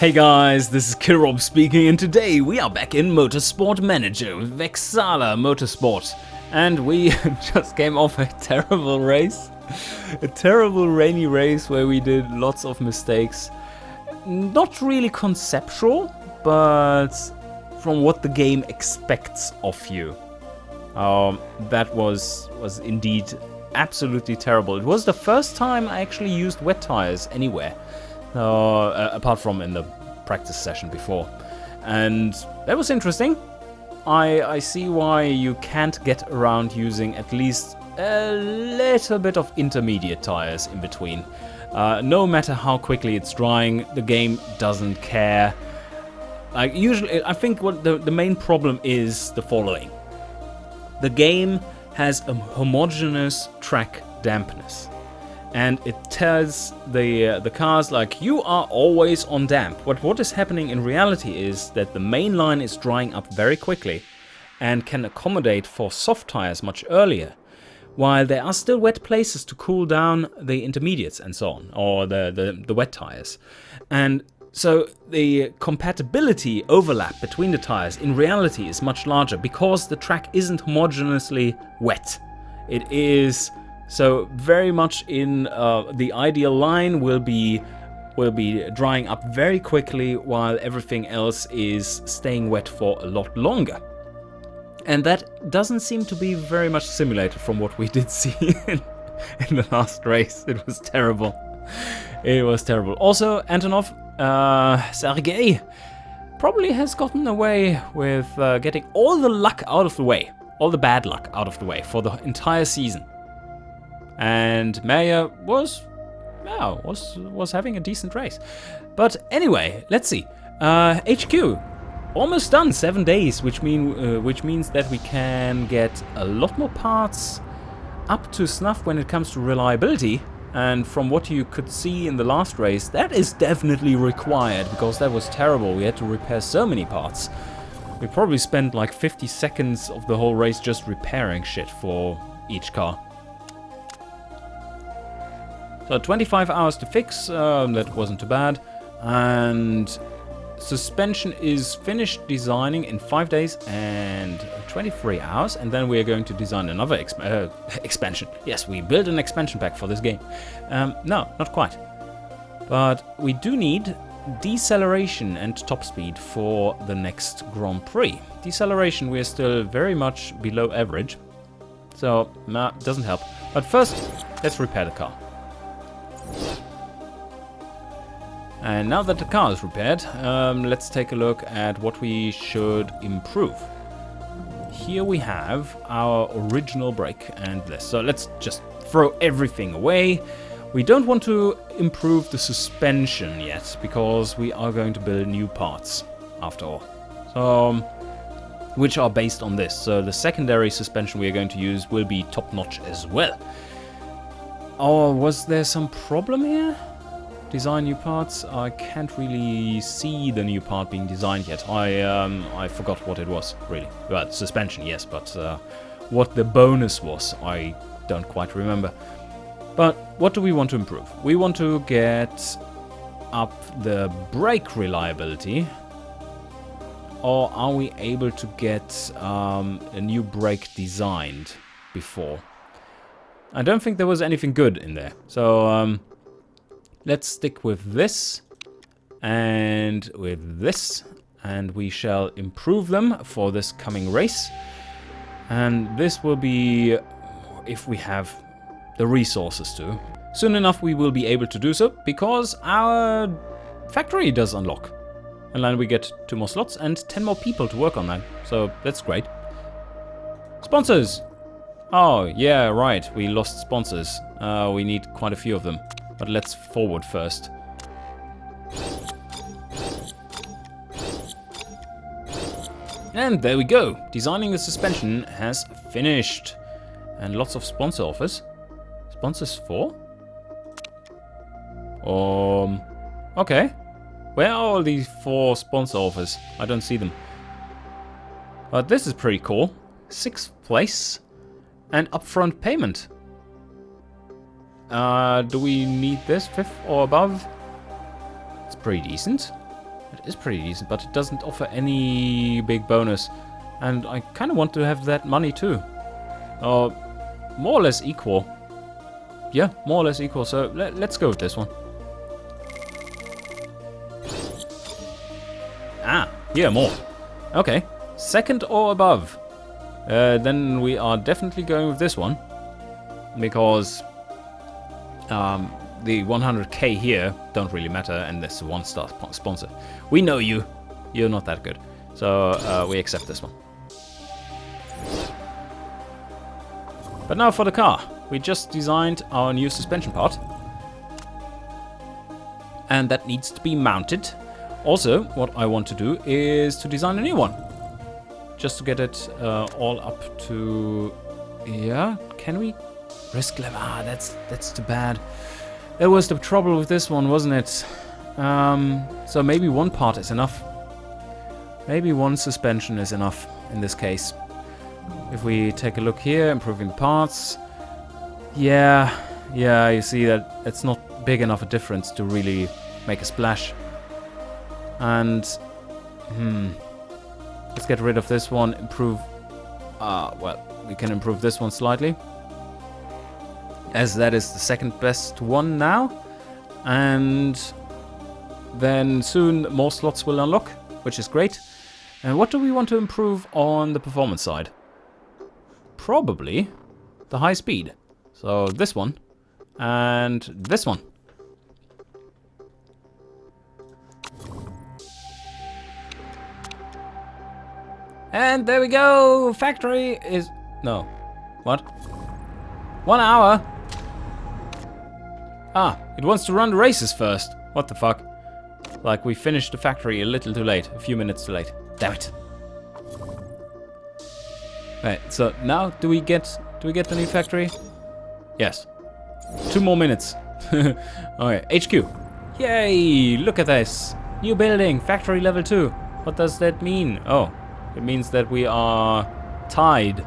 Hey guys, this is Kirob speaking, and today we are back in Motorsport Manager with Vexala Motorsport. And we just came off a terrible race. A terrible rainy race where we did lots of mistakes. Not really conceptual, but from what the game expects of you. That was indeed absolutely terrible. It was the first time I actually used wet tires anywhere. Apart from in the practice session before. And that was interesting. I see why you can't get around using at least a little bit of intermediate tires in between. No matter how quickly it's drying, the game doesn't care. Like usually, I think what the main problem is the following. The game has a homogeneous track dampness. And it tells the cars, like, you are always on damp. What is happening in reality is that the main line is drying up very quickly and can accommodate for soft tires much earlier, while there are still wet places to cool down the intermediates and so on, or the wet tires. And so the compatibility overlap between the tires in reality is much larger because the track isn't homogeneously wet. It is... So very much in the ideal line will be drying up very quickly while everything else is staying wet for a lot longer. And that doesn't seem to be very much simulated from what we did see in the last race. It was terrible. It was terrible. Also, Antonov, Sergey probably has gotten away with getting all the luck out of the way, all the bad luck out of the way for the entire season. And Maya was having a decent race. But anyway, let's see. HQ, almost done, 7 days, which means that we can get a lot more parts up to snuff when it comes to reliability. And from what you could see in the last race, that is definitely required, because that was terrible. We had to repair so many parts. We probably spent like 50 seconds of the whole race just repairing shit for each car. So 25 hours to fix, that wasn't too bad. And suspension is finished designing in 5 days and 23 hours. And then we are going to design another expansion. Yes, we built an expansion pack for this game. No, not quite. But we do need deceleration and top speed for the next Grand Prix. Deceleration, we are still very much below average. So, nah, doesn't help. But first, let's repair the car. And now that the car is repaired, let's take a look at what we should improve. Here we have our original brake and this. So let's just throw everything away. We don't want to improve the suspension yet, because we are going to build new parts after all. So, which are based on this. So the secondary suspension we are going to use will be top-notch as well. Oh, was there some problem here? Design new parts? I can't really see the new part being designed yet. I forgot what it was, really. Well, suspension, yes, but what the bonus was, I don't quite remember. But what do we want to improve? We want to get up the brake reliability. Or are we able to get a new brake designed before? I don't think there was anything good in there. So let's stick with this and with this, and we shall improve them for this coming race. And this will be if we have the resources to. Soon enough we will be able to do so, because our factory does unlock. And then we get 2 more slots and 10 more people to work on that. So that's great. Sponsors! Oh, yeah, right. We lost sponsors. We need quite a few of them. But let's forward first. And there we go. Designing the suspension has finished. And lots of sponsor offers. Sponsors for? Okay. Where are all these 4 sponsor offers? I don't see them. But this is pretty cool. 6th place. And upfront payment. Do we need this 5th or above? It's pretty decent. It is pretty decent, but it doesn't offer any big bonus. And I kind of want to have that money too. More or less equal. Yeah, more or less equal. So let's go with this one. Ah, yeah, more. Okay, second or above. Then we are definitely going with this one. Because the 100k here don't really matter, and this is a 1-star sponsor. We know you. You're not that good. So we accept this one. But now for the car. We just designed our new suspension part. And that needs to be mounted. Also, what I want to do is to design a new one. Just to get it all up to... Yeah, can we... Risk level, that's too bad. That was the trouble with this one, wasn't it? So maybe one part is enough. Maybe one suspension is enough in this case. If we take a look here, improving the parts. Yeah, you see that it's not big enough a difference to really make a splash. And, let's get rid of this one, improve, well, we can improve this one slightly. As that is the second best one now. And then soon more slots will unlock, which is great. And what do we want to improve on the performance side? Probably the high speed. So this one and this one. And there we go. Factory is... No. What? 1 hour? Ah, it wants to run the races first. What the fuck? Like we finished the factory a little too late. A few minutes too late. Damn it. Right, so now do we get the new factory? Yes. 2 more minutes. Okay, HQ. Yay! Look at this. New building, factory level 2. What does that mean? Oh, it means that we are tied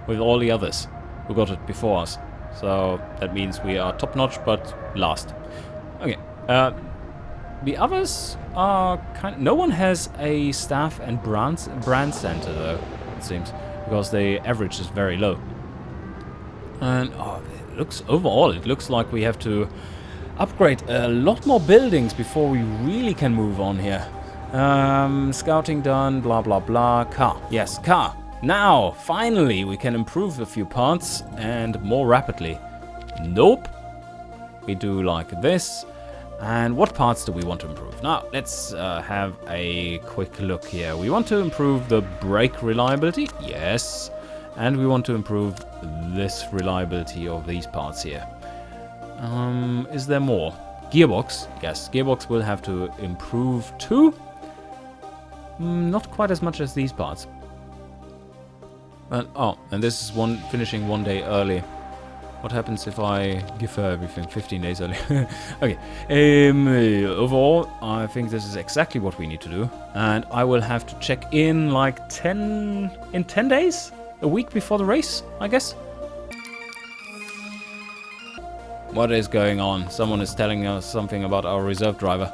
with all the others who got it before us. So that means we are top notch, but last. Okay. The others are kind of... No one has a staff and brand center though, it seems, because the average is very low. And it looks like we have to upgrade a lot more buildings before we really can move on here. Scouting done, blah blah blah. Car, yes, car. Now, finally, we can improve a few parts and more rapidly. Nope. We do like this. And what parts do we want to improve? Now, let's have a quick look here. We want to improve the brake reliability. Yes. And we want to improve this reliability of these parts here. Is there more? Gearbox. Yes, gearbox will have to improve too. Not quite as much as these parts. And this is finishing 1 day early. What happens if I give her everything 15 days early? Okay. Overall, I think this is exactly what we need to do. And I will have to check in like 10 days? A week before the race, I guess? What is going on? Someone is telling us something about our reserve driver.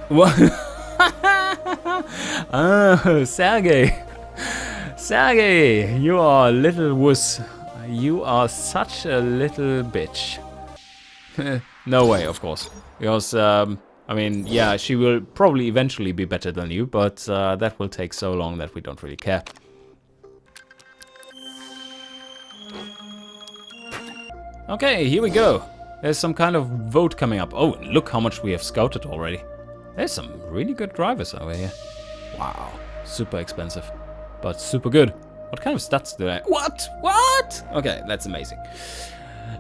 What? Oh, Sergey. Sergey, you are a little wuss. You are such a little bitch. No way, of course. Because, I mean, yeah, she will probably eventually be better than you, but that will take so long that we don't really care. Okay, here we go. There's some kind of vote coming up. Oh, look how much we have scouted already. There's some really good drivers over here. Wow, super expensive, but super good. What kind of stats do I... What? Okay, that's amazing.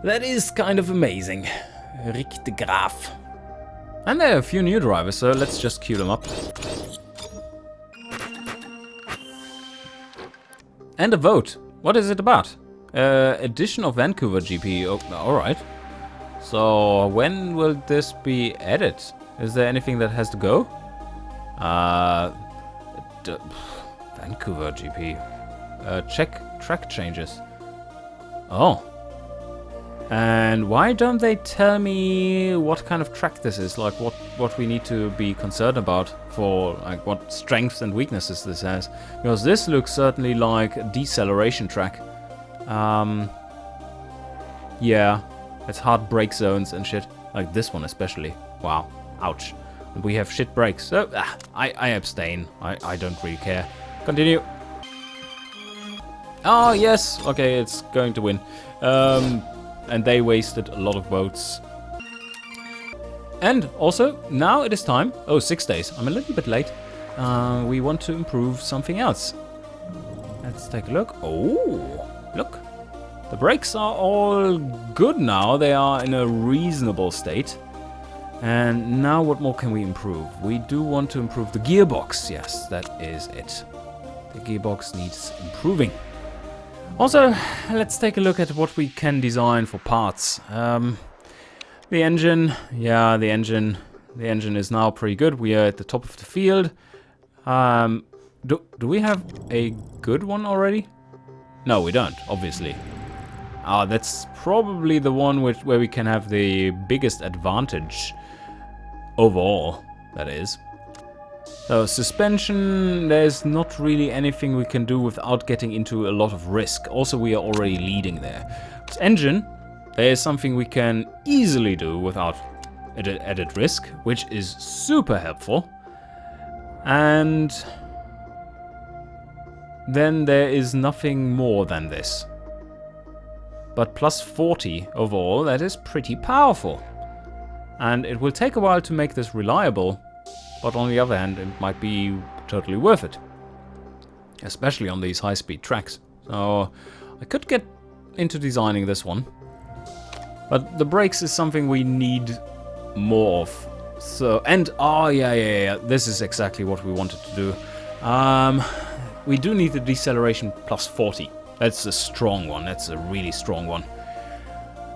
That is kind of amazing. Rick de Graaf. And there are a few new drivers, so let's just queue them up. And a vote. What is it about? Edition of Vancouver GP. Oh, alright. So, when will this be added? Is there anything that has to go? Vancouver GP. Check track changes. Oh. And why don't they tell me what kind of track this is? Like what we need to be concerned about for like what strengths and weaknesses this has. Because this looks certainly like a deceleration track. Yeah, it's hard brake zones and shit. Like this one especially. Wow, ouch. And we have shit brakes. So I abstain. I don't really care. Continue. Oh yes, okay, it's going to win. And they wasted a lot of votes. And also, now it is time. Oh, 6 days. I'm a little bit late. We want to improve something else. Let's take a look. Oh, look. The brakes are all good now. They are in a reasonable state. And now what more can we improve? We do want to improve the gearbox. Yes, that is it. The gearbox needs improving. Also, let's take a look at what we can design for parts. The engine, yeah, the engine is now pretty good. We are at the top of the field. Do we have a good one already? No, we don't, obviously. That's probably the one where we can have the biggest advantage overall, that is. So suspension, there's not really anything we can do without getting into a lot of risk. Also, we are already leading there. This engine, there is something we can easily do without added risk, which is super helpful. And then there is nothing more than this. But plus 40 overall, that is pretty powerful. And it will take a while to make this reliable. But on the other hand, it might be totally worth it. Especially on these high-speed tracks. So I could get into designing this one. But the brakes is something we need more of. So, and, oh yeah, this is exactly what we wanted to do. We do need the deceleration plus 40. That's a strong one, that's a really strong one.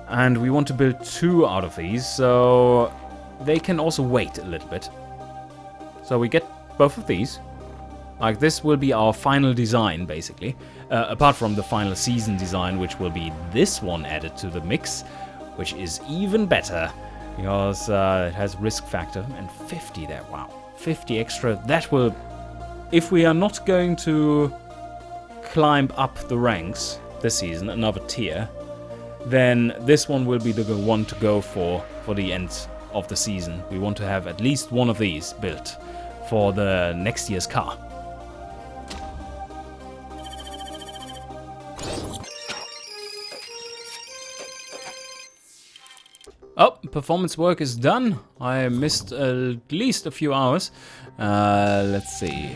And we want to build 2 out of these, so they can also wait a little bit. So we get both of these. Like this will be our final design, basically. Apart from the final season design, which will be this one added to the mix, which is even better because it has risk factor and 50 there. Wow, 50 extra. That will, if we are not going to climb up the ranks this season, another tier, then this one will be the one to go for the end of the season. We want to have at least one of these built for the next year's car. Oh, performance work is done. I missed at least a few hours. Let's see.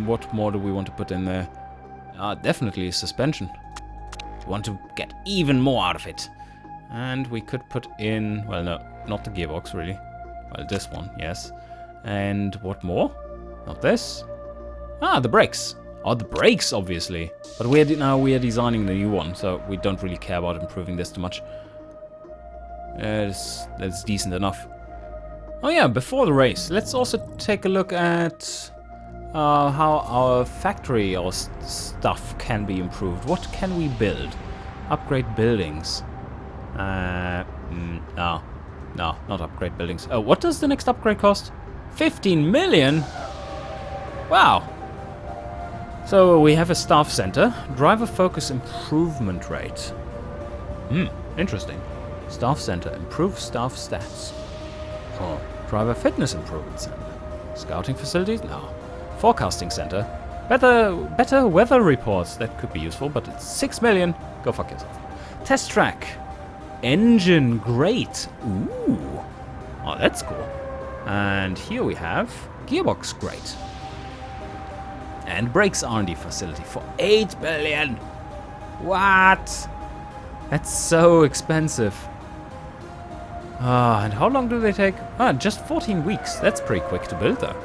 What more do we want to put in there? Definitely suspension. We want to get even more out of it. And we could put in, well, no, not the gearbox really. Well, this one, yes. And what more? Not this. The brakes. Oh, the brakes, obviously. But now we are designing the new one, so we don't really care about improving this too much. That's decent enough. Oh yeah, before the race, let's also take a look at how our factory or stuff can be improved. What can we build? Upgrade buildings. No, not upgrade buildings. Oh, what does the next upgrade cost? 15 million? Wow. So we have a staff center. Driver focus improvement rate. Interesting. Staff center. Improve staff stats. Oh, driver fitness improvement center. Scouting facilities? No. Forecasting center. Better weather reports. That could be useful, but it's 6 million. Go fuck yourself. Test track. Engine great. Ooh. Oh, that's cool. And here we have gearbox great. And brakes R&D facility for 8 billion. What? That's so expensive. And how long do they take? Just 14 weeks. That's pretty quick to build though.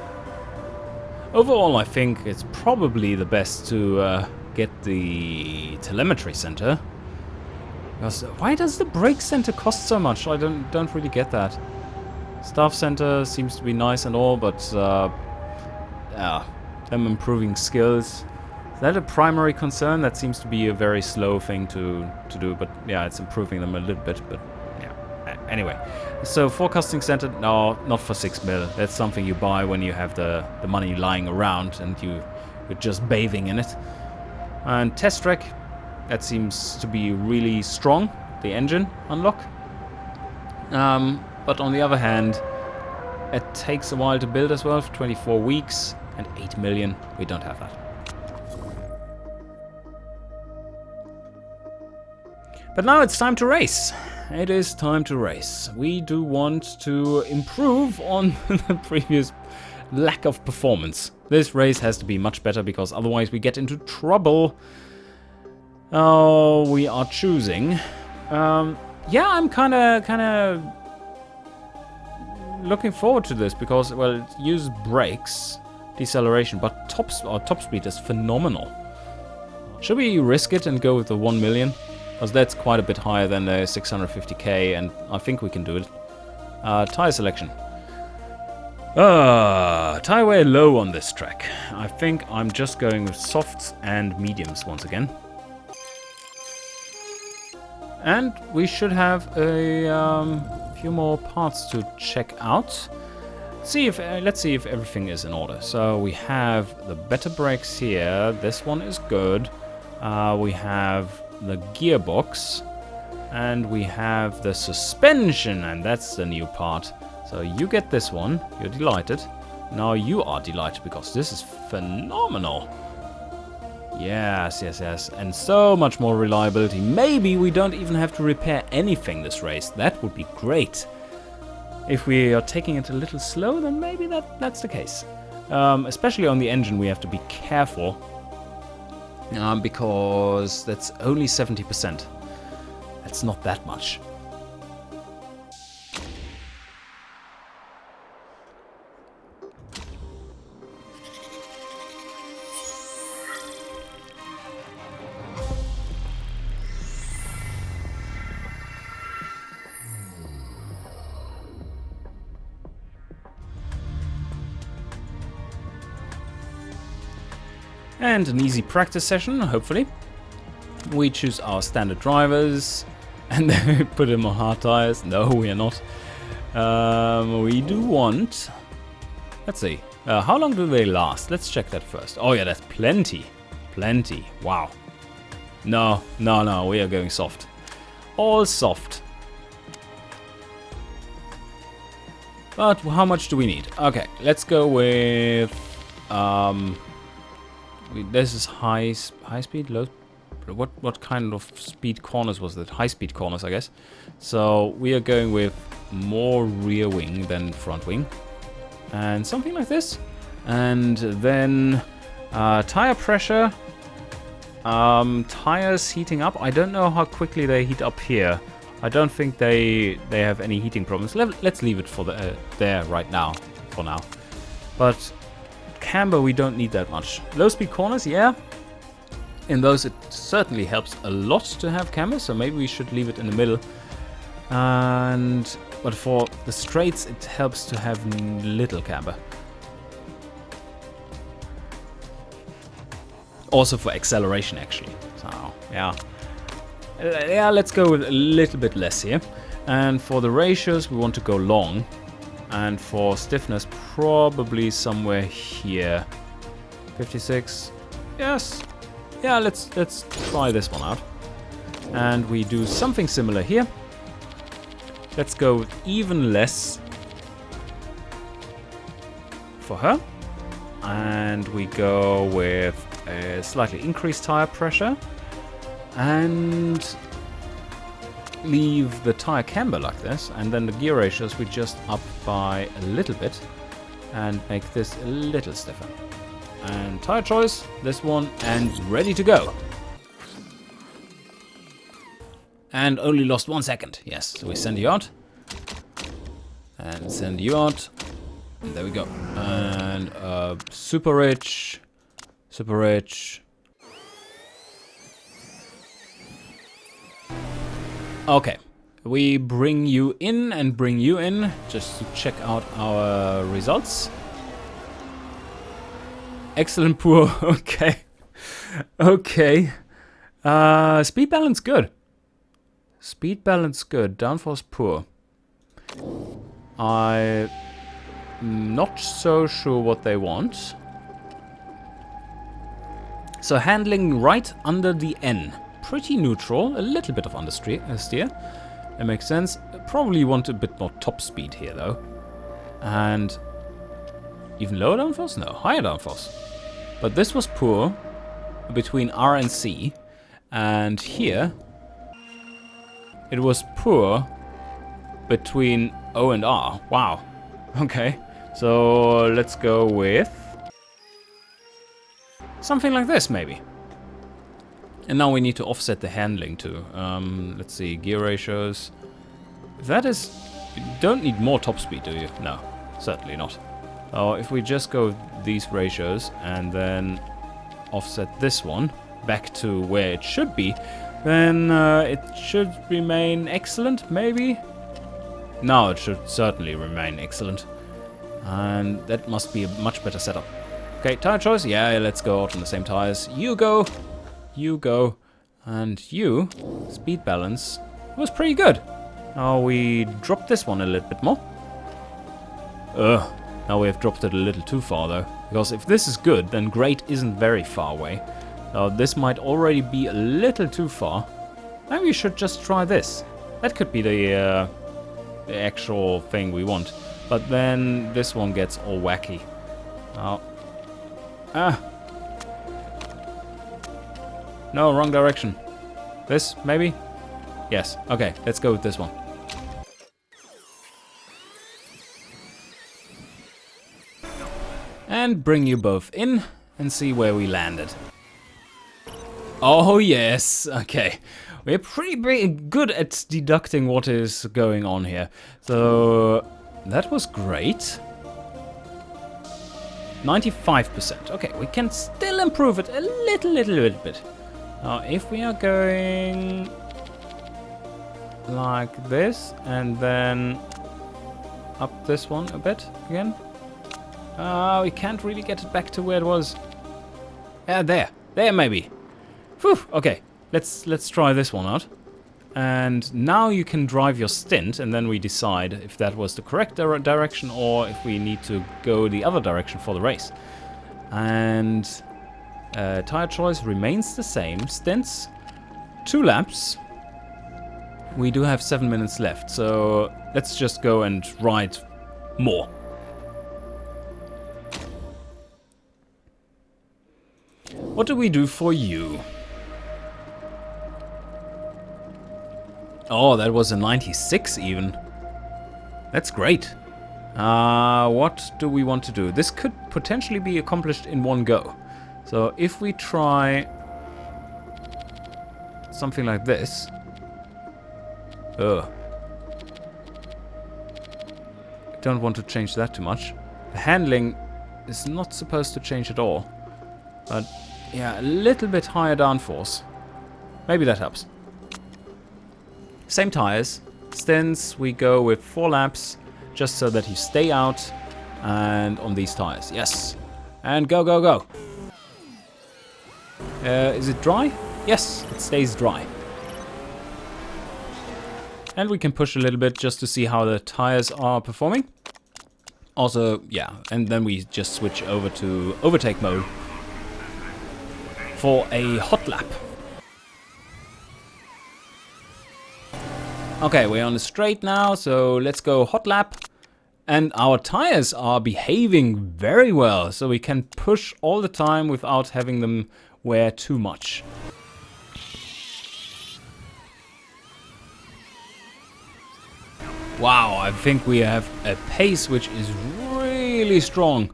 Overall, I think it's probably the best to get the telemetry center. Because why does the brake center cost so much? I don't really get that. Staff center seems to be nice and all, but yeah, them improving skills. that a primary concern? That seems to be a very slow thing to do, but yeah, it's improving them a little bit, but yeah. Anyway, so forecasting center, no, not for 6 mil. That's something you buy when you have the money lying around and you're just bathing in it. And test track, that seems to be really strong, the engine unlock. But on the other hand, it takes a while to build as well, for 24 weeks and 8 million. We don't have that. But now it's time to race. It is time to race. We do want to improve on the previous lack of performance. This race has to be much better because otherwise we get into trouble. Oh, we are choosing. Yeah, I'm kind of looking forward to this because, well, it uses brakes, deceleration, but top speed is phenomenal. Should we risk it and go with the 1 million? Because that's quite a bit higher than the 650k, and I think we can do it. Tire selection. Tire wear low on this track. I think I'm just going with softs and mediums once again. And we should have a few more parts to check out. Let's see if everything is in order. So we have the better brakes here. This one is good. We have the gearbox, and we have the suspension, and that's the new part. So you get this one. You're delighted. Now you are delighted because this is phenomenal. Yes, yes, yes. And so much more reliability. Maybe we don't even have to repair anything this race. That would be great. If we are taking it a little slow, then maybe that's the case. Especially on the engine, we have to be careful. Because that's only 70%. That's not that much. And an easy practice session, hopefully. We choose our standard drivers and then we put them on hard tires. No, we are not. We do want... Let's see. How long do they last? Let's check that first. Oh yeah, that's plenty. Plenty. Wow. No, we are going soft. All soft. But how much do we need? Okay, let's go with... this is high speed, low. What kind of speed corners was that? High speed corners, I guess. So we are going with more rear wing than front wing, and something like this. And then tire pressure. Tires heating up. I don't know how quickly they heat up here. I don't think they have any heating problems. Let's leave it for there right now, for now. But camber, we don't need that much. Low speed corners, yeah. In those, it certainly helps a lot to have camber, so maybe we should leave it in the middle. But for the straights, it helps to have little camber. Also for acceleration, actually. So yeah, let's go with a little bit less here. And for the ratios, we want to go long. And for stiffness, probably somewhere here. 56. Yes. Yeah, let's try this one out. And we do something similar here. Let's go with even less for her. And we go with a slightly increased tire pressure. And leave the tire camber like this, and then the gear ratios we just up by a little bit and make this a little stiffer. And tire choice, this one, and ready to go. And only lost 1 second. Yes, so we send you out. And send you out. And there we go. And super rich. Super rich. Okay, we bring you in and bring you in just to check out our results. Excellent, poor. Okay. Okay. Speed balance good. Speed balance good. Downforce poor. I'm not so sure what they want. So handling right under the N. Pretty neutral. A little bit of understeer. That makes sense. Probably want a bit more top speed here though. And even lower downforce? No, higher downforce. But this was poor between R and C. And here it was poor between O and R. Wow. Okay. So let's go with something like this maybe. And now we need to offset the handling too. Let's see, gear ratios. That is, you don't need more top speed, do you? No, certainly not. Oh, if we just go with these ratios and then offset this one back to where it should be, then it should remain excellent, maybe? No, it should certainly remain excellent. And that must be a much better setup. Okay, tire choice. Yeah, let's go out on the same tires. You go. You go. And you, speed balance, was pretty good. Now we dropped this one a little bit more. Now we have dropped it a little too far though. Because if this is good, then great isn't very far away. Now this might already be a little too far. Maybe we should just try this. That could be the actual thing we want. But then this one gets all wacky. Now, no, wrong direction. This, maybe? Yes. Okay, let's go with this one. And bring you both in and see where we landed. Oh, yes. Okay. We're pretty good at deducting what is going on here. So, that was great. 95%. Okay, we can still improve it a little bit. Now, if we are going like this and then up this one a bit again. We can't really get it back to where it was. Yeah, there maybe. Whew, okay, let's try this one out. And now you can drive your stint, and then we decide if that was the correct direction or if we need to go the other direction for the race. And tire choice remains the same. Stints, 2 laps. We do have 7 minutes left, so let's just go and ride more. What do we do for you? Oh, that was a 96 even. That's great. What do we want to do? This could potentially be accomplished in one go. So if we try something like this. Don't want to change that too much. The handling is not supposed to change at all. But yeah, a little bit higher downforce. Maybe that helps. Same tires. Stints, we go with 4 laps, just so that you stay out. And on these tires, yes. And go, go, go. Is it dry? Yes, it stays dry. And we can push a little bit just to see how the tires are performing. Also, yeah, and then we just switch over to overtake mode for a hot lap. Okay, we're on the straight now, so let's go hot lap. And our tires are behaving very well, so we can push all the time without having them wear too much. Wow, I think we have a pace which is really strong.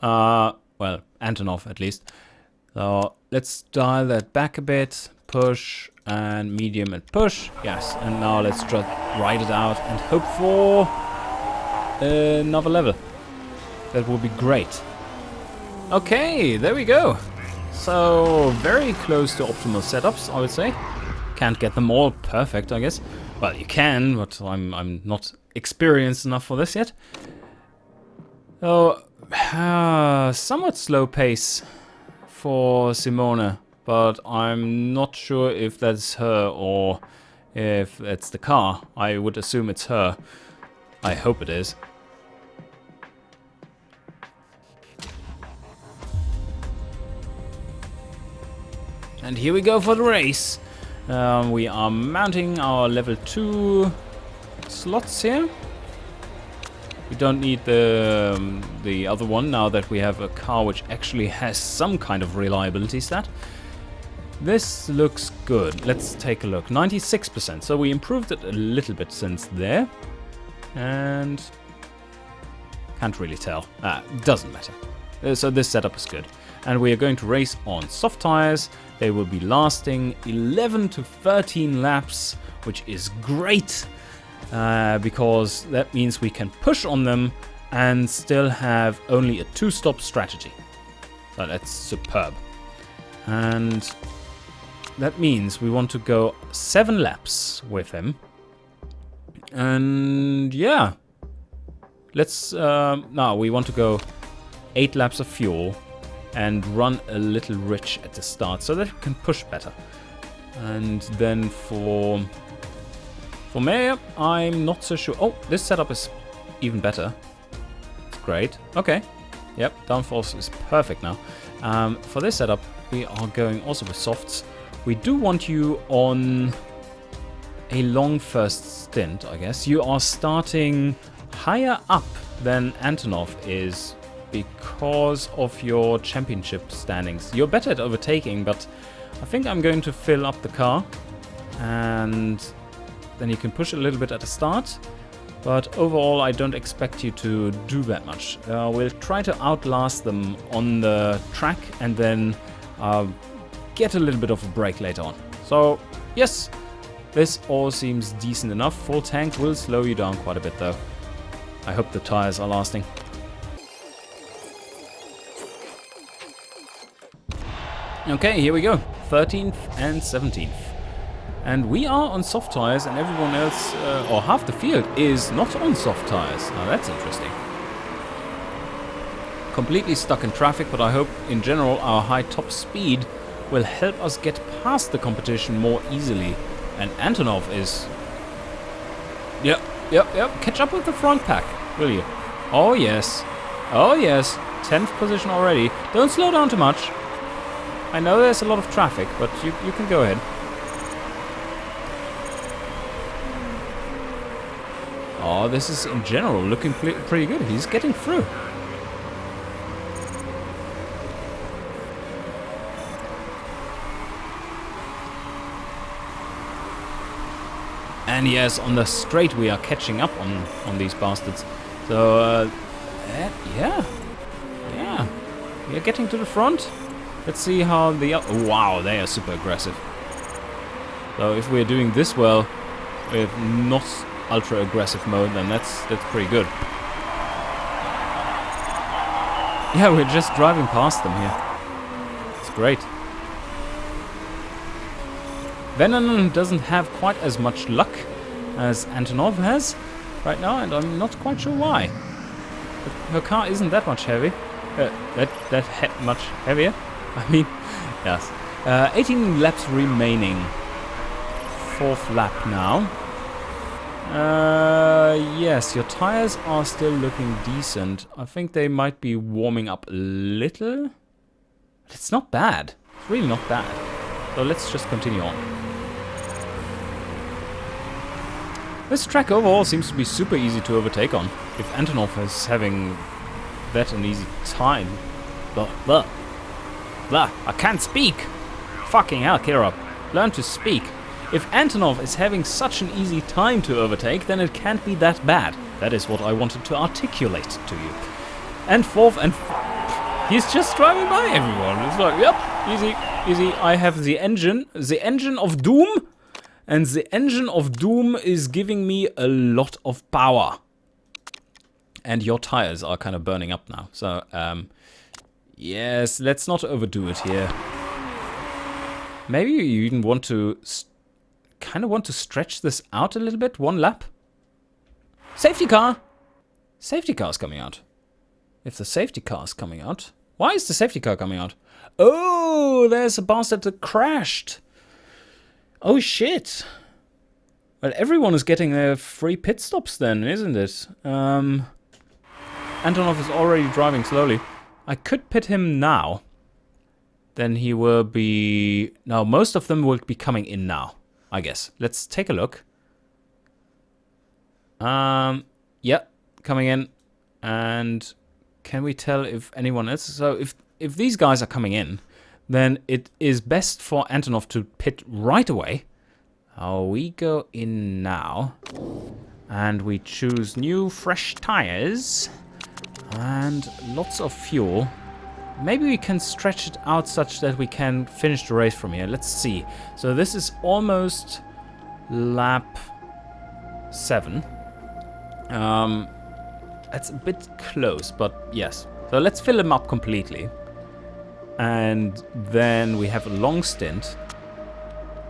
Well, Antonov at least. So let's dial that back a bit. Push and medium and push. Yes, and now let's just ride it out and hope for another level. That will be great. Okay, there we go. So very close to optimal setups, I would say. Can't get them all perfect, I guess. Well, you can, but I'm not experienced enough for this yet. So, somewhat slow pace for Simone. but I'm not sure if that's her or if it's the car. I would assume it's her. I hope it is. And here we go for the race. We are mounting our level 2 slots here. We don't need the other one now that we have a car which actually has some kind of reliability stat. This looks good. Let's take a look. 96%. So we improved it a little bit since there. And can't really tell. Doesn't matter. So this setup is good. And we are going to race on soft tires. They will be lasting 11 to 13 laps, which is great. Because that means we can push on them and still have only a 2-stop strategy. So that's superb. And that means we want to go 7 laps with him. And yeah, let's now we want to go 8 laps of fuel and run a little rich at the start so that we can push better. And then for me, I'm not so sure. Oh, this setup is even better. It's great. Okay. Yep, downforce is perfect now. For this setup, we are going also with softs. We do want you on a long first stint, I guess. You are starting higher up than Antonov is because of your championship standings. You're better at overtaking, but I think I'm going to fill up the car and then you can push a little bit at the start. But overall, I don't expect you to do that much. We'll try to outlast them on the track and then get a little bit of a break later on. So, yes, this all seems decent enough. Full tank will slow you down quite a bit though. I hope the tires are lasting. Okay, here we go. 13th and 17th. And we are on soft tires and everyone else, or half the field, is not on soft tires. Now that's interesting. Completely stuck in traffic, but I hope in general our high top speed will help us get past the competition more easily. And Antonov is... Yep. Catch up with the front pack, will you? Oh yes. 10th position already. Don't slow down too much. I know there's a lot of traffic, but you can go ahead. Oh, this is in general looking pretty good. He's getting through. And yes, on the straight we are catching up on these bastards. So, yeah. We are getting to the front. Let's see how the... Oh, wow, they are super aggressive. So if we're doing this well with not ultra aggressive mode, then that's pretty good. Yeah, we're just driving past them here. It's great. Venom doesn't have quite as much luck as Antonov has right now, and I'm not quite sure why. But her car isn't that much heavy. Much heavier. I mean, yes. 18 laps remaining. 4th lap now. Yes, your tires are still looking decent. I think they might be warming up a little. But it's not bad. It's really not bad. So let's just continue on. This track overall seems to be super easy to overtake on. If Antonov is having that an easy time. Blah. I can't speak. Fucking hell, Kirov. Learn to speak. If Antonov is having such an easy time to overtake, then it can't be that bad. That is what I wanted to articulate to you. And 4th and... He's just driving by everyone. It's like, yep, easy. I have the engine of doom. And the engine of doom is giving me a lot of power. And your tires are kind of burning up now. So, yes, let's not overdo it here. Maybe you even want to... kind of want to stretch this out a little bit. 1 lap. Safety car! Safety car's coming out. If the safety car's coming out, Why is the safety car coming out? Oh, there's a bastard that crashed. Oh, shit. Well, everyone is getting their free pit stops then, isn't it? Antonov is already driving slowly. I could pit him now. Then he will be... No, most of them will be coming in now, I guess. Let's take a look. Yeah, coming in. And can we tell if anyone else... So if these guys are coming in, then it is best for Antonov to pit right away. We go in now. And we choose new fresh tires. And lots of fuel. Maybe we can stretch it out such that we can finish the race from here. Let's see. So this is almost lap 7. That's a bit close, but yes. So let's fill him up completely. And then we have a long stint.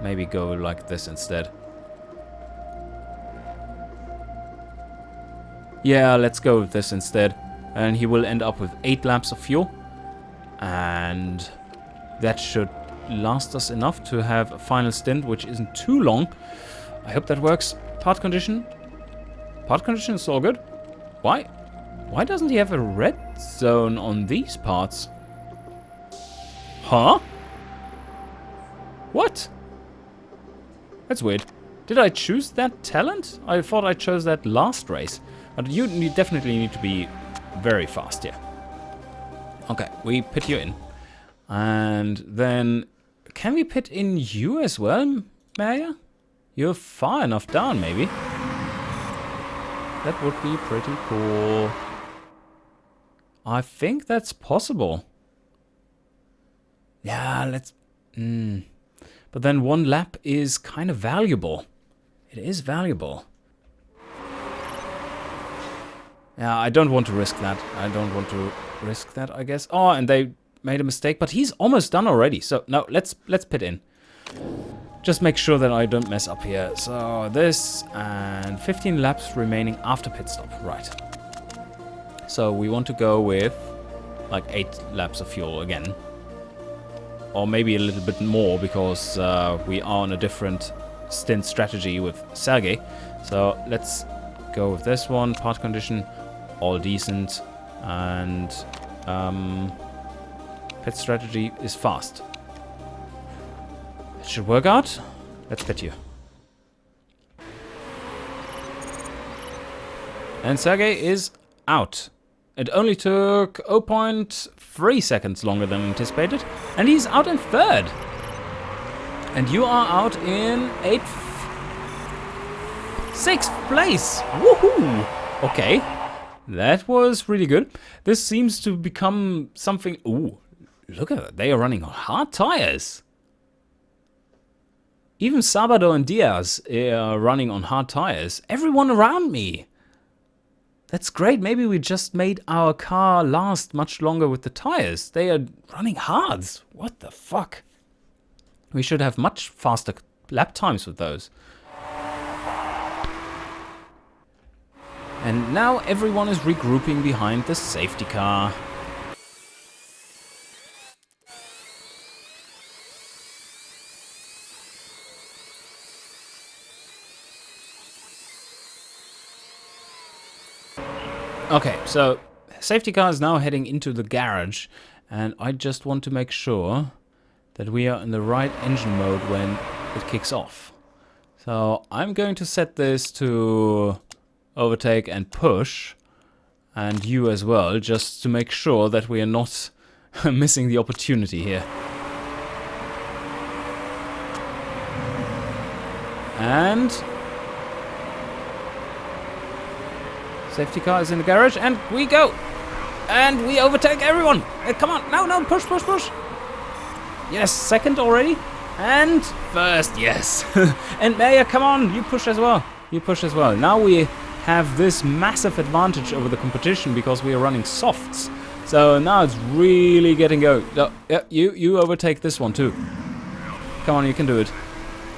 Maybe go like this instead. Yeah, let's go with this instead. And he will end up with 8 laps of fuel. And that should last us enough to have a final stint, which isn't too long. I hope that works. Part condition. Part condition is all good. Why? Why doesn't he have a red zone on these parts? Huh? What? That's weird. Did I choose that talent? I thought I chose that last race. But you definitely need to be very fast here. Okay, we pit you in. And then... Can we pit in you as well, Maya? You're far enough down, maybe. That would be pretty cool. I think that's possible. Yeah, let's... But then 1 lap is kind of valuable. It is valuable. Yeah, I don't want to risk that. I don't want to risk that, I guess. Oh, and they made a mistake, but he's almost done already. So, no, let's pit in. Just make sure that I don't mess up here. So, this and 15 laps remaining after pit stop. Right. So, we want to go with like 8 laps of fuel again. Or maybe a little bit more because we are on a different stint strategy with Sergey. So, let's go with this one. Part condition. All decent, and pit strategy is fast. It should work out. Let's pit you. And Sergey is out. It only took 0.3 seconds longer than anticipated, and he's out in 3rd. And you are out in 8th, 6th place. Woohoo! Okay. That was really good. This seems to become something... Ooh, look at that. They are running on hard tires. Even Sabado and Diaz are running on hard tires. Everyone around me. That's great. Maybe we just made our car last much longer with the tires. They are running hards. What the fuck? We should have much faster lap times with those. And now everyone is regrouping behind the safety car. Okay, so safety car is now heading into the garage, and I just want to make sure that we are in the right engine mode when it kicks off. So I'm going to set this to overtake and push, and you as well, just to make sure that we are not missing the opportunity here. And safety car is in the garage, and we go! And we overtake everyone! Come on, no, push, push, push! Yes, 2nd already, and 1st, yes! And Maya, come on, you push as well. You push as well. Now we have this massive advantage over the competition because we are running softs. So now it's really getting going. Oh, yeah, you overtake this one too. Come on, you can do it.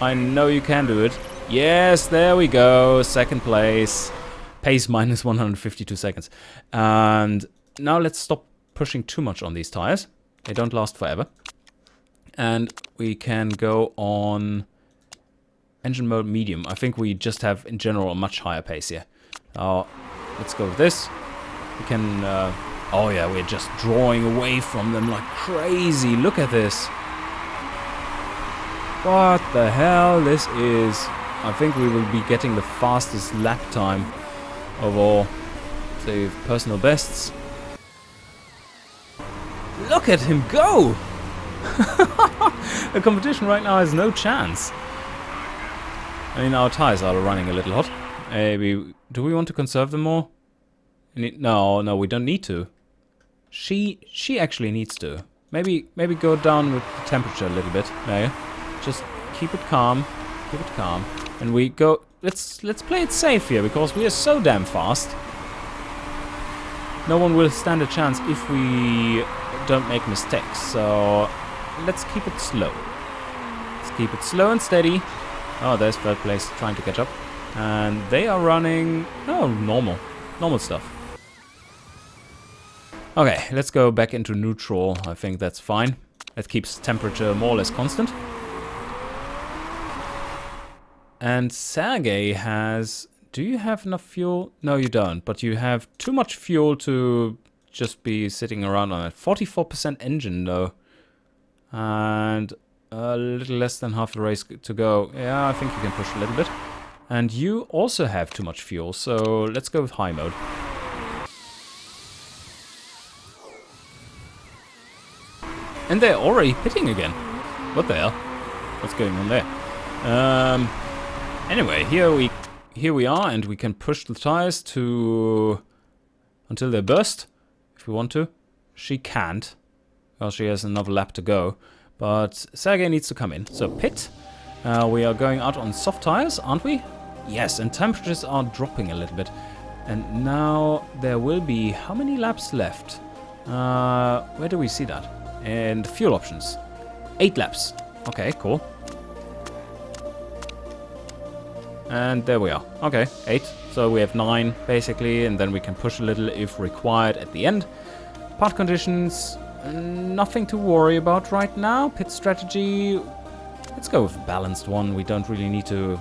I know you can do it. Yes, there we go. 2nd place. Pace minus 152 seconds. And now let's stop pushing too much on these tires. They don't last forever. And we can go on engine mode medium. I think we just have, in general, a much higher pace here. Let's go with this. We can... oh yeah, we're just drawing away from them like crazy. Look at this. What the hell? This is... I think we will be getting the fastest lap time of all. Save personal bests. Look at him go! The competition right now has no chance. I mean, our tires are running a little hot. Maybe... Do we want to conserve them more? No, we don't need to. She actually needs to. Maybe go down with the temperature a little bit. There. Just keep it calm. Keep it calm. And we go... Let's play it safe here, because we are so damn fast. No one will stand a chance if we don't make mistakes. So let's keep it slow. Let's keep it slow and steady. Oh, there's third place trying to catch up. And they are running... Oh, normal stuff. Okay, let's go back into neutral. I think that's fine. That keeps temperature more or less constant. And Sergey has... Do you have enough fuel? No, you don't. But you have too much fuel to just be sitting around on it. 44% engine, though. And a little less than half the race to go. Yeah, I think you can push a little bit. And you also have too much fuel, so let's go with high mode. And they're already pitting again. What the hell? What's going on there? Anyway, here we are, and we can push the tires to until they burst, if we want to. She can't, because she has another lap to go. But Sergey needs to come in. So pit. We are going out on soft tires, aren't we? Yes, and temperatures are dropping a little bit. And now there will be how many laps left? Where do we see that? And fuel options. 8 laps. Okay, cool. And there we are. Okay, 8. So we have 9, basically, and then we can push a little if required at the end. Part conditions, nothing to worry about right now. Pit strategy, let's go with a balanced one. We don't really need to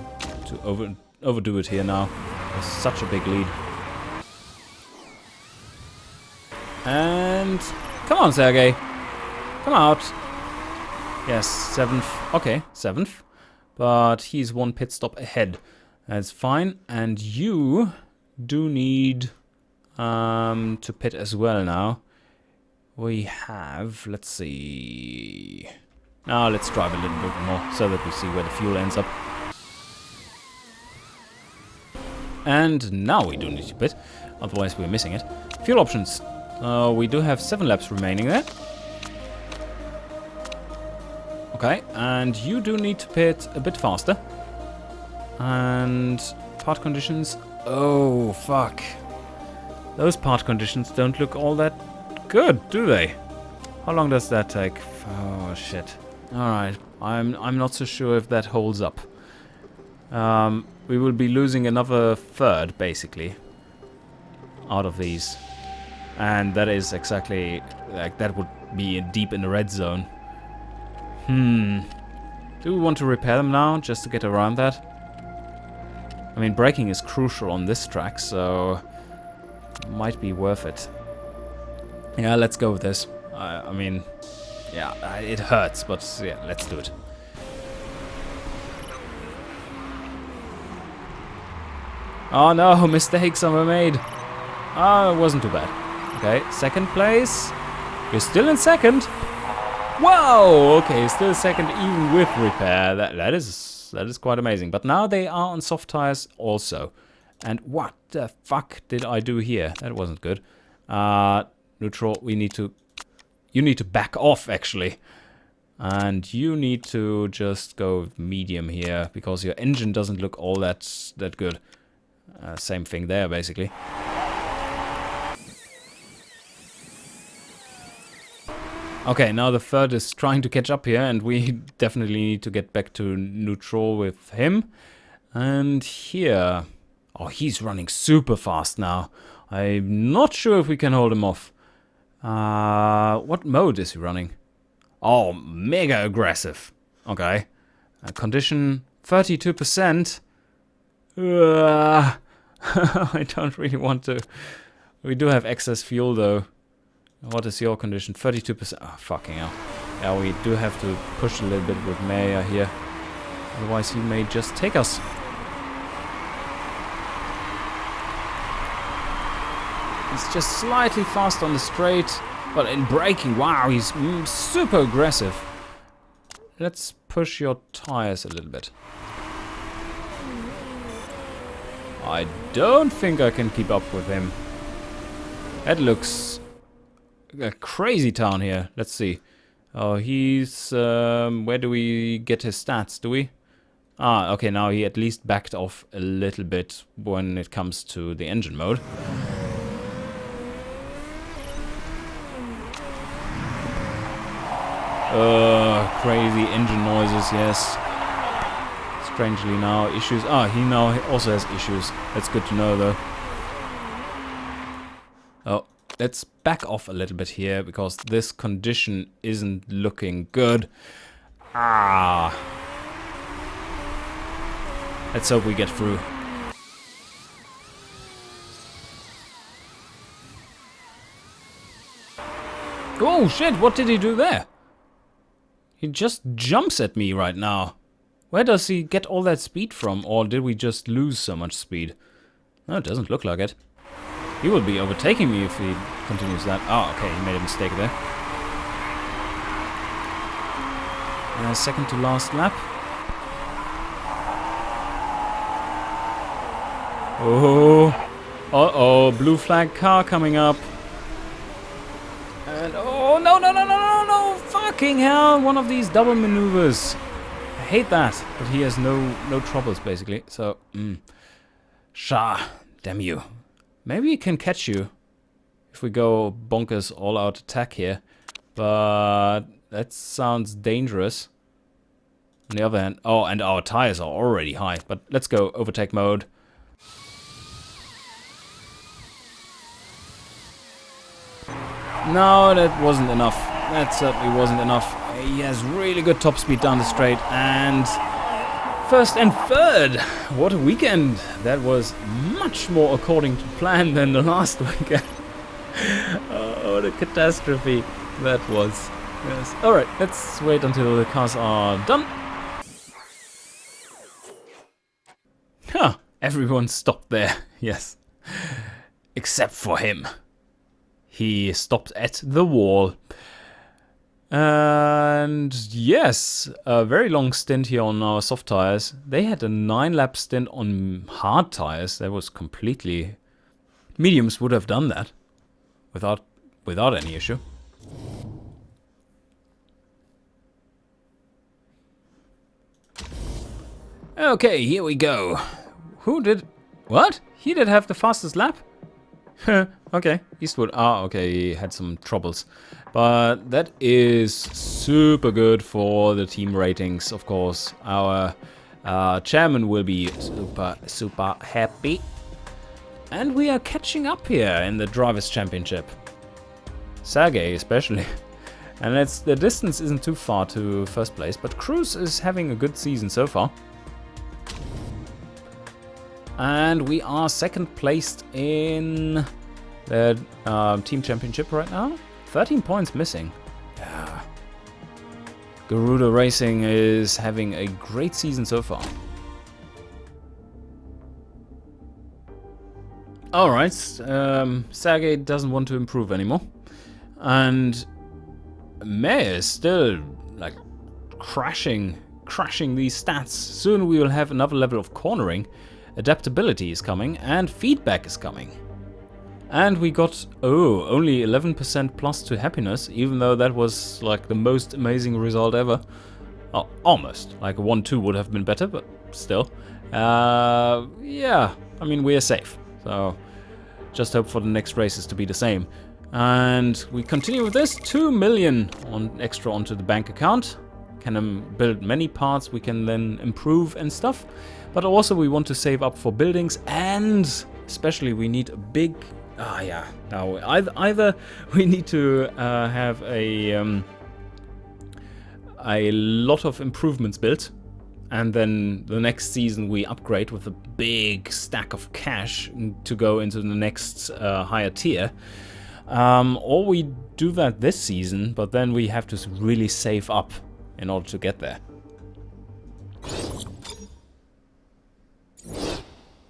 overdo it here now. There's such a big lead. And come on, Sergey. Come out. Yes, 7th. Okay, 7th. But he's 1 pit stop ahead. That's fine. And you do need to pit as well now. We have, let's see. Now let's drive a little bit more so that we see where the fuel ends up. And now we do need to pit. Otherwise we're missing it. Fuel options. We do have 7 laps remaining there. Okay, and you do need to pit a bit faster. And part conditions. Oh, fuck. Those part conditions don't look all that good, do they? How long does that take? Oh, shit. Alright, I'm not so sure if that holds up. We will be losing another third, basically, out of these. And that is exactly, like, that would be deep in the red zone. Do we want to repair them now, just to get around that? I mean, braking is crucial on this track, so... might be worth it. Yeah, let's go with this. I mean... yeah, it hurts, but yeah, let's do it. Oh no, mistakes are made. Oh, it wasn't too bad. Okay, 2nd place. We're still in 2nd. Whoa! Okay, still 2nd even with repair. That is quite amazing. But now they are on soft tires also. And what the fuck did I do here? That wasn't good. Neutral, we need to... You need to back off, actually. And you need to just go medium here, because your engine doesn't look all that good. Same thing there, basically. Okay, now the third is trying to catch up here, and we definitely need to get back to neutral with him. And here... oh, he's running super fast now. I'm not sure if we can hold him off. What mode is he running? Oh, mega aggressive. Okay. Condition 32%. I don't really want to. We do have excess fuel though. What is your condition? 32%. Oh, fucking hell. Yeah, we do have to push a little bit with Maya here. Otherwise he may just take us. He's just slightly fast on the straight, but in braking, wow, he's super aggressive. Let's push your tires a little bit. I don't think I can keep up with him. That looks a crazy town here. Let's see. Oh, he's... where do we get his stats? Do we? Ah, okay, now he at least backed off a little bit when it comes to the engine mode. Crazy engine noises, yes. Strangely now, issues. Ah, he now also has issues. That's good to know, though. Oh, let's back off a little bit here, because this condition isn't looking good. Ah. Let's hope we get through. Oh, shit, what did he do there? He just jumps at me right now. Where does he get all that speed from? Or did we just lose so much speed? No, it doesn't look like it. He will be overtaking me if he continues that. Oh, okay, he made a mistake there. Second to last lap. Oh, uh-oh, blue flag car coming up. And oh, no, no, no, no, no, no, fucking hell, one of these double maneuvers. I hate that, but he has no troubles, basically, so, Shah, damn you. Maybe he can catch you if we go bonkers all-out attack here, but that sounds dangerous. On the other hand, oh, and our tires are already high, but let's go overtake mode. No, that wasn't enough. That certainly wasn't enough. He has really good top speed down the straight. And first and third. What a weekend. That was much more according to plan than the last weekend. Oh, what a catastrophe that was. Yes. Alright, let's wait until the cars are done. Huh, everyone stopped there. Yes. Except for him. He stopped at the wall. And yes, a very long stint here on our soft tires. They had a 9-lap stint on hard tires. That was completely... Mediums would have done that without any issue. Okay, here we go. Who did... What? He did have the fastest lap? Okay, Eastwood. Ah, okay, he had some troubles. But that is super good for the team ratings, of course. Our chairman will be super happy. And we are catching up here in the Drivers' Championship. Sergey especially. And the distance isn't too far to first place, but Cruz is having a good season so far. And we are second placed in the team championship right now. 13 points missing. Yeah. Garuda Racing is having a great season so far. Alright, Sergey doesn't want to improve anymore. And May is still like crashing these stats. Soon we will have another level of cornering. Adaptability is coming and feedback is coming. And we got, only 11% plus to happiness, even though that was like the most amazing result ever. Oh, almost. Like a 1-2 would have been better, but still. Yeah, I mean, we are safe. So just hope for the next races to be the same. And we continue with this. 2 million extra onto the bank account. Can build many parts we can then improve and stuff. But also we want to save up for buildings, and especially we need a big Yeah. Now either we need to have a lot of improvements built, and then the next season we upgrade with a big stack of cash to go into the next higher tier. Or we do that this season, but then we have to really save up in order to get there.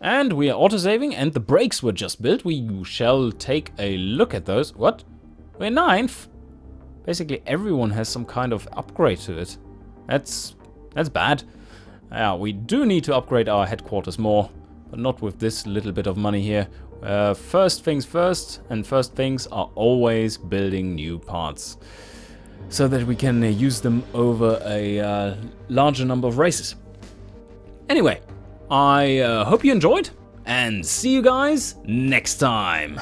And we are auto-saving, and the brakes were just built. We shall take a look at those. What? We're 9th? Basically everyone has some kind of upgrade to it. That's bad. Yeah, we do need to upgrade our headquarters more, but not with this little bit of money here. First things first, and first things are always building new parts, so that we can use them over a larger number of races. Anyway, I hope you enjoyed, and see you guys next time.